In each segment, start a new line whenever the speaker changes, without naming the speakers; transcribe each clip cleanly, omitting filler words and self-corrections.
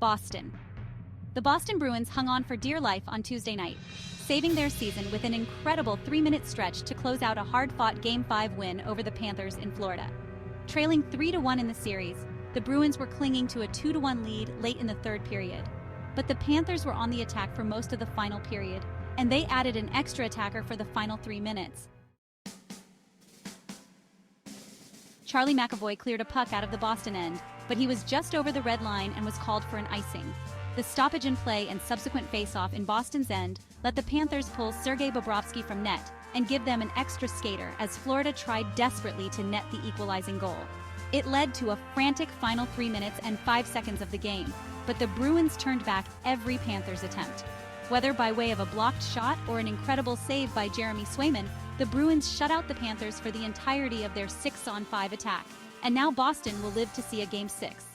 Boston. The Boston Bruins hung on for dear life on Tuesday night, saving their season with an incredible 3-minute stretch to close out a hard-fought Game 5 win over the Panthers in Florida. Trailing 3-1 in the series, the Bruins were clinging to a 2-1 lead late in the third period. But the Panthers were on the attack for most of the final period, and they added an extra attacker for the final 3 minutes. Charlie McAvoy cleared a puck out of the Boston end, but he was just over the red line and was called for an icing. The stoppage in play and subsequent face-off in Boston's end let the Panthers pull Sergei Bobrovsky from net and give them an extra skater as Florida tried desperately to net the equalizing goal. It led to a frantic final 3 minutes and 5 seconds of the game, but the Bruins turned back every Panthers attempt. Whether by way of a blocked shot or an incredible save by Jeremy Swayman, the Bruins shut out the Panthers for the entirety of their 6-on-5 attack, and now Boston will live to see a Game 6.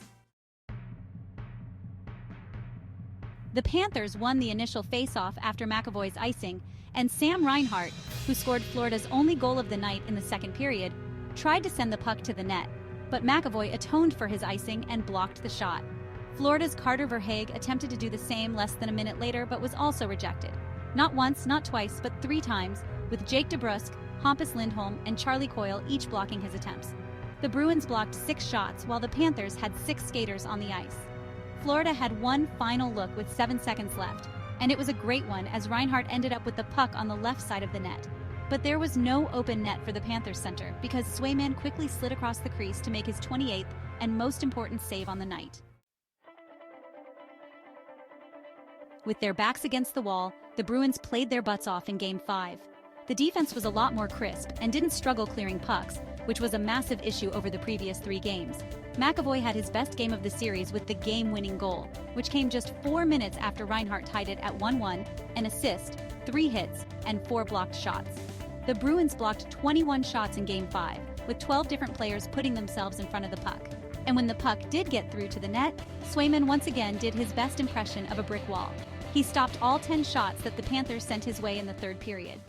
The Panthers won the initial face-off after McAvoy's icing, and Sam Reinhart, who scored Florida's only goal of the night in the second period, tried to send the puck to the net, but McAvoy atoned for his icing and blocked the shot. Florida's Carter Verhaeghe attempted to do the same less than a minute later but was also rejected. Not once, not twice, but 3 times, with Jake DeBrusk, Hampus Lindholm, and Charlie Coyle each blocking his attempts. The Bruins blocked 6 shots while the Panthers had 6 skaters on the ice. Florida had one final look with 7 seconds left, and it was a great one as Reinhart ended up with the puck on the left side of the net. But there was no open net for the Panthers center because Swayman quickly slid across the crease to make his 28th and most important save on the night. With their backs against the wall, the Bruins played their butts off in Game 5. The defense was a lot more crisp and didn't struggle clearing pucks, which was a massive issue over the previous 3 games. McAvoy had his best game of the series with the game-winning goal, which came just 4 minutes after Reinhart tied it at 1-1, an assist, 3 hits, and 4 blocked shots. The Bruins blocked 21 shots in Game 5, with 12 different players putting themselves in front of the puck. And when the puck did get through to the net, Swayman once again did his best impression of a brick wall. He stopped all 10 shots that the Panthers sent his way in the third period.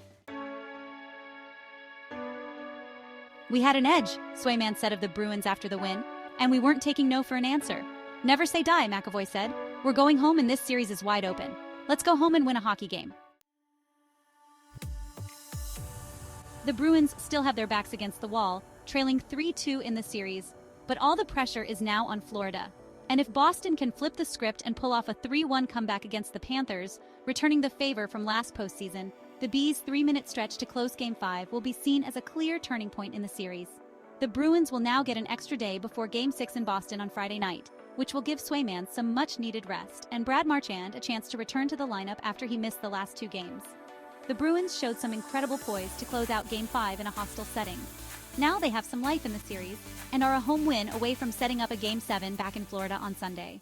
"We had an edge," Swayman said of the Bruins after the win, "and we weren't taking no for an answer." "Never say die," McAvoy said. "We're going home and this series is wide open. Let's go home and win a hockey game." The Bruins still have their backs against the wall, trailing 3-2 in the series, but all the pressure is now on Florida. And if Boston can flip the script and pull off a 3-1 comeback against the Panthers, returning the favor from last postseason, the Bees' 3-minute stretch to close Game 5 will be seen as a clear turning point in the series. The Bruins will now get an extra day before Game 6 in Boston on Friday night, which will give Swayman some much-needed rest and Brad Marchand a chance to return to the lineup after he missed the last 2 games. The Bruins showed some incredible poise to close out Game 5 in a hostile setting. Now they have some life in the series and are a home win away from setting up a Game 7 back in Florida on Sunday.